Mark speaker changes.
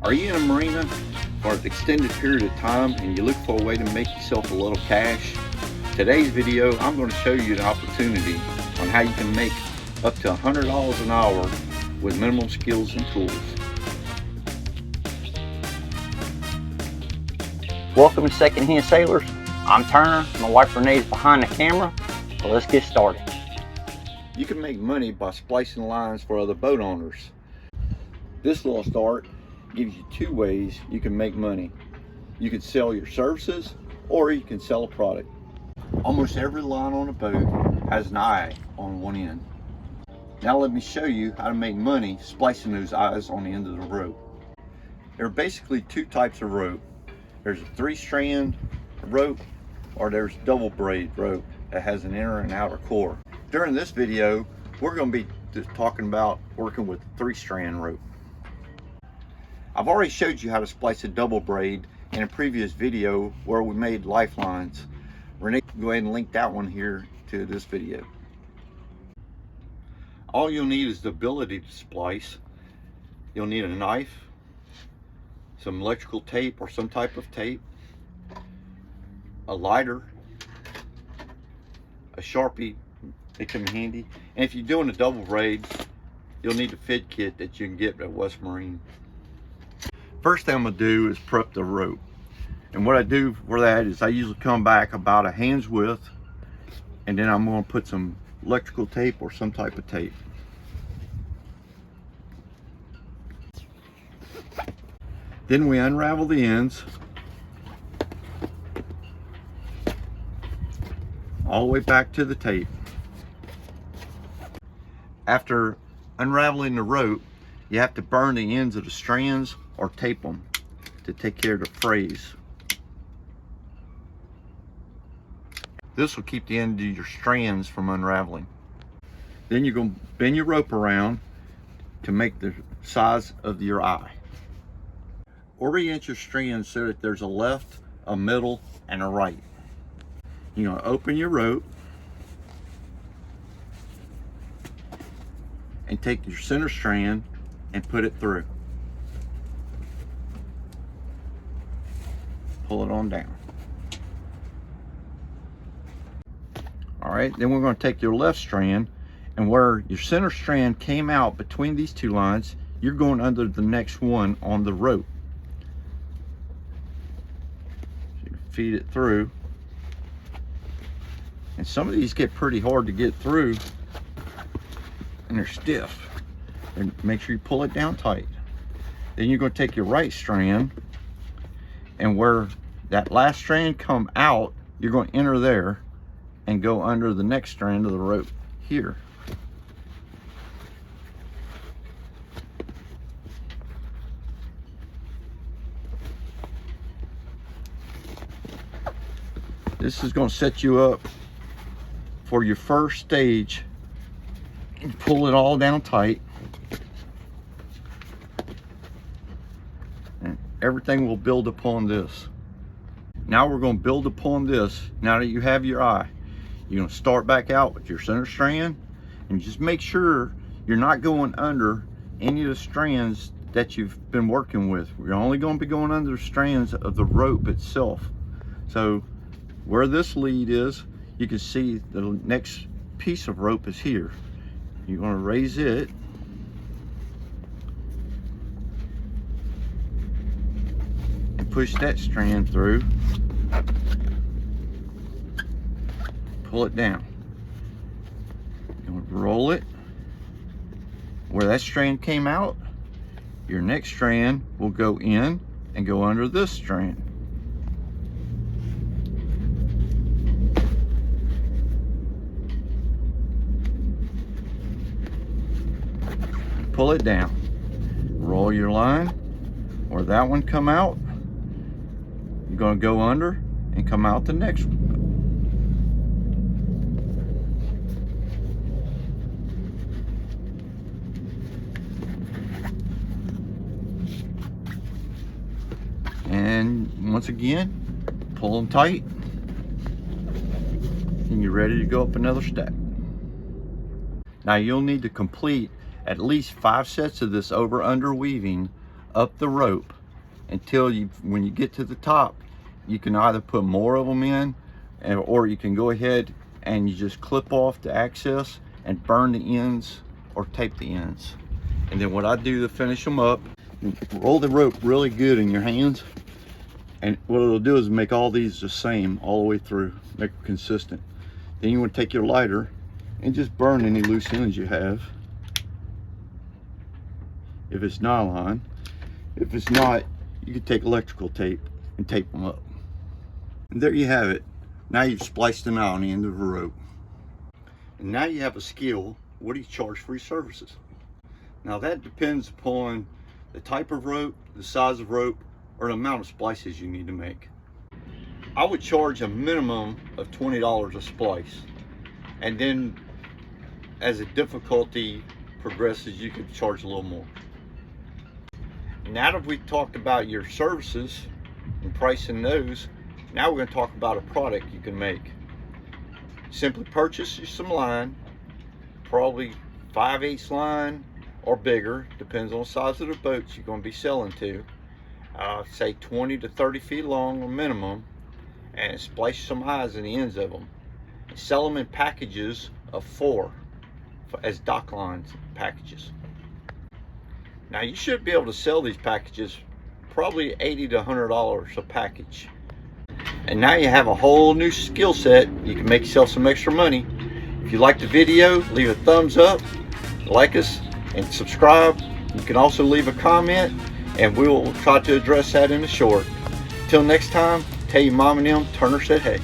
Speaker 1: Are you in a marina for an extended period of time and you look for a way to make yourself a little cash? Today's video, I'm going to show you an opportunity on how you can make up to $100 an hour with minimum skills and tools.
Speaker 2: Welcome to Secondhand Sailors. I'm Turner. My wife Renee is behind the camera. So let's get started.
Speaker 1: You can make money by splicing lines for other boat owners. This little start gives you two ways you can make money. You can sell your services or you can sell a product. Almost every line on a boat has an eye on one end. Now let me show you how to make money splicing those eyes on the end of the rope. There are basically two types of rope. There's a 3-strand rope or there's double braid rope that has an inner and outer core. During this video, we're going to be just talking about working with 3-strand rope. I've already showed you how to splice a double braid in a previous video where we made lifelines. Renee, go ahead and link that one here to this video. All you'll need is the ability to splice. You'll need a knife, some electrical tape or some type of tape, a lighter, a Sharpie, they come handy. And if you're doing a double braid, you'll need a fid kit that you can get at West Marina. First thing I'm gonna do is prep the rope. And what I do for that is I usually come back about a hand's width, and then I'm gonna put some electrical tape or some type of tape. Then we unravel the ends all the way back to the tape. After unraveling the rope, you have to burn the ends of the strands or tape them to take care of the frays. This will keep the end of your strands from unraveling. Then you're going to bend your rope around to make the size of your eye. Orient your strands so that there's a left, a middle, and a right. You're going to open your rope and take your center strand and put it through. Pull it on down. All right, then we're going to take your left strand, and where your center strand came out between these two lines, you're going under the next one on the rope. So you feed it through. And some of these get pretty hard to get through, and they're stiff. And make sure you pull it down tight. Then you're going to take your right strand, and where that last strand come out, you're going to enter there and go under the next strand of the rope here. This is going to set you up for your first stage. And pull it all down tight. And everything will build upon this. Now we're going to build upon this. Now that you have your eye, you're going to start back out with your center strand, and just make sure you're not going under any of the strands that you've been working with. We're only going to be going under the strands of the rope itself. So where this lead is, you can see the next piece of rope is here. You're going to raise it and push that strand through. Pull it down. You're going to roll it. Where that strand came out, your next strand will go in and go under this strand. Pull it down. Roll your line. Where that one come out, you're going to go under and come out the next one. And once again, pull them tight, and you're ready to go up another step. Now you'll need to complete at least 5 sets of this over under weaving up the rope until when you get to the top, you can either put more of them in, or you can go ahead and you just clip off the access and burn the ends or tape the ends. And then what I do to finish them up, roll the rope really good in your hands, and what it'll do is make all these the same all the way through, make it consistent. Then you want to take your lighter and just burn any loose ends you have. If it's nylon, if it's not, you can take electrical tape and tape them up. And there you have it. Now you've spliced them out on the end of a rope. And now you have a skill. What do you charge for your services? Now that depends upon the type of rope, the size of rope, or the amount of splices you need to make. I would charge a minimum of $20 a splice, and then as the difficulty progresses, you could charge a little more. Now that we've talked about your services and pricing those, now we're going to talk about a product you can make. Simply purchase you some line, probably 5/8 line or bigger, depends on the size of the boats you're going to be selling to. Say 20 to 30 feet long or minimum, and splice some eyes in the ends of them. And sell them in packages of 4 as dock lines packages. Now you should be able to sell these packages probably $80 to $100 a package. And now you have a whole new skill set. You can make yourself some extra money. If you like the video, leave a thumbs up, like us, and subscribe. You can also leave a comment, and we will try to address that in the short. Till next time, tell your mom and them Turner said hey.